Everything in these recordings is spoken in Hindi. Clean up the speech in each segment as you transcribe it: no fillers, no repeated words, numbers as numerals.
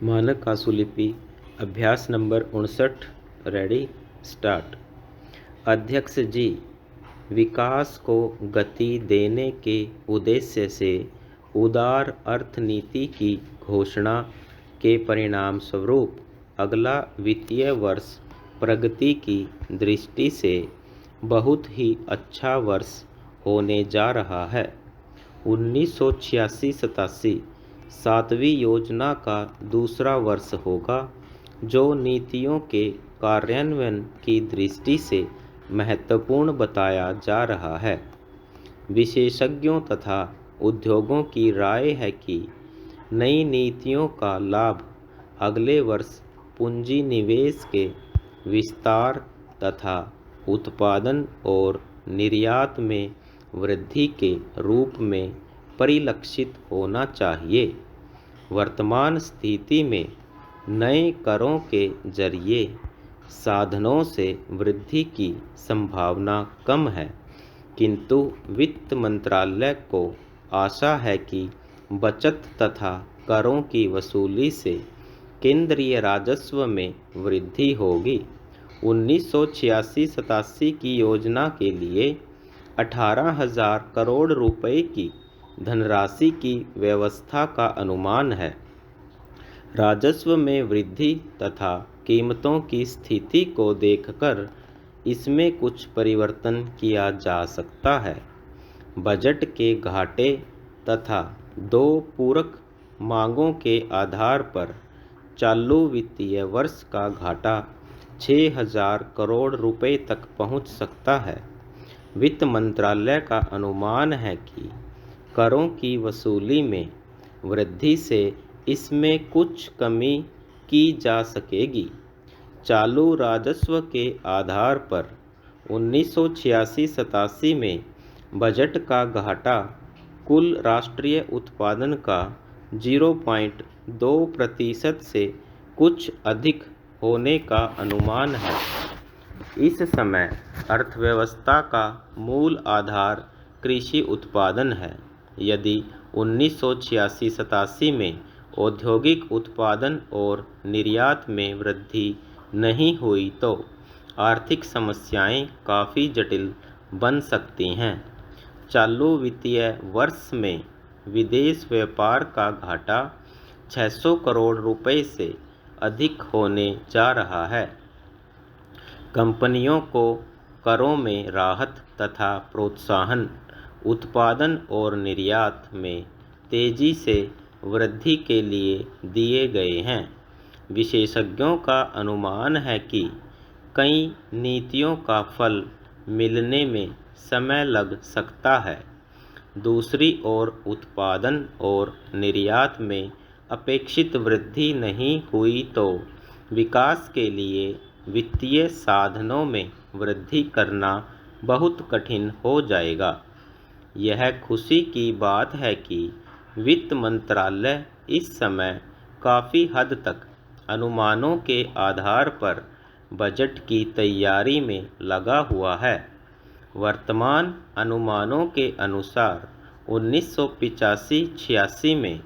मानक आशुलिपि अभ्यास नंबर 59 रेडी स्टार्ट। अध्यक्ष जी, विकास को गति देने के उद्देश्य से उदार अर्थनीति की घोषणा के परिणाम स्वरूप अगला वित्तीय वर्ष प्रगति की दृष्टि से बहुत ही अच्छा वर्ष होने जा रहा है। 1986-87 सातवीं योजना का दूसरा वर्ष होगा, जो नीतियों के कार्यान्वयन की दृष्टि से महत्वपूर्ण बताया जा रहा है। विशेषज्ञों तथा उद्योगों की राय है कि नई नीतियों का लाभ अगले वर्ष पूंजी निवेश के विस्तार तथा उत्पादन और निर्यात में वृद्धि के रूप में परिलक्षित होना चाहिए। वर्तमान स्थिति में नए करों के जरिए साधनों से वृद्धि की संभावना कम है, किंतु वित्त मंत्रालय को आशा है कि बचत तथा करों की वसूली से केंद्रीय राजस्व में वृद्धि होगी। 1986-87 की योजना के लिए 18,000 करोड़ रुपए की धनराशि की व्यवस्था का अनुमान है। राजस्व में वृद्धि तथा कीमतों की स्थिति को देखकर इसमें कुछ परिवर्तन किया जा सकता है। बजट के घाटे तथा दो पूरक मांगों के आधार पर चालू वित्तीय वर्ष का घाटा 6,000 करोड़ रुपए तक पहुंच सकता है। वित्त मंत्रालय का अनुमान है कि करों की वसूली में वृद्धि से इसमें कुछ कमी की जा सकेगी। चालू राजस्व के आधार पर 1986-87 में बजट का घाटा कुल राष्ट्रीय उत्पादन का 0.2% से कुछ अधिक होने का अनुमान है। इस समय अर्थव्यवस्था का मूल आधार कृषि उत्पादन है। यदि 1986-87 में औद्योगिक उत्पादन और निर्यात में वृद्धि नहीं हुई तो आर्थिक समस्याएं काफ़ी जटिल बन सकती हैं। चालू वित्तीय वर्ष में विदेश व्यापार का घाटा 600 करोड़ रुपए से अधिक होने जा रहा है। कंपनियों को करों में राहत तथा प्रोत्साहन उत्पादन और निर्यात में तेजी से वृद्धि के लिए दिए गए हैं। विशेषज्ञों का अनुमान है कि कई नीतियों का फल मिलने में समय लग सकता है। दूसरी ओर उत्पादन और निर्यात में अपेक्षित वृद्धि नहीं हुई तो विकास के लिए वित्तीय साधनों में वृद्धि करना बहुत कठिन हो जाएगा। यह खुशी की बात है कि वित्त मंत्रालय इस समय काफ़ी हद तक अनुमानों के आधार पर बजट की तैयारी में लगा हुआ है। वर्तमान अनुमानों के अनुसार 1985-86 में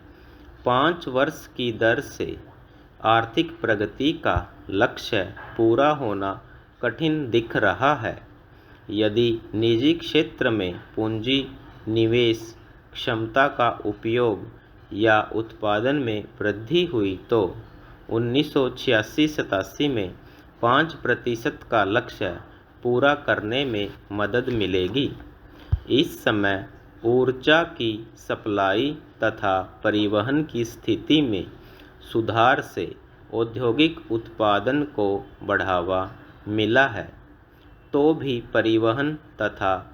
5 वर्ष की दर से आर्थिक प्रगति का लक्ष्य पूरा होना कठिन दिख रहा है। यदि निजी क्षेत्र में पूंजी निवेश क्षमता का उपयोग या उत्पादन में वृद्धि हुई तो 1986-87 में 5% का लक्ष्य पूरा करने में मदद मिलेगी। इस समय ऊर्जा की सप्लाई तथा परिवहन की स्थिति में सुधार से औद्योगिक उत्पादन को बढ़ावा मिला है, तो भी परिवहन तथा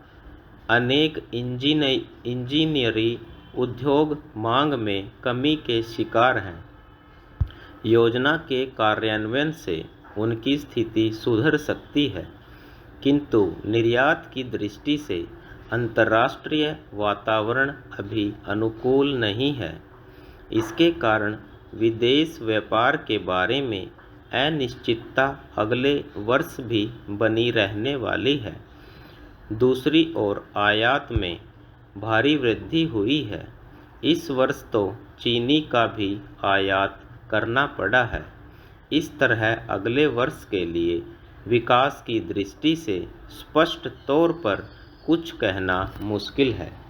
अनेक इंजीनियरी उद्योग मांग में कमी के शिकार हैं। योजना के कार्यान्वयन से उनकी स्थिति सुधर सकती है, किंतु निर्यात की दृष्टि से अंतर्राष्ट्रीय वातावरण अभी अनुकूल नहीं है। इसके कारण विदेश व्यापार के बारे में अनिश्चितता अगले वर्ष भी बनी रहने वाली है। दूसरी ओर आयात में भारी वृद्धि हुई है। इस वर्ष तो चीनी का भी आयात करना पड़ा है। इस तरह अगले वर्ष के लिए विकास की दृष्टि से स्पष्ट तौर पर कुछ कहना मुश्किल है।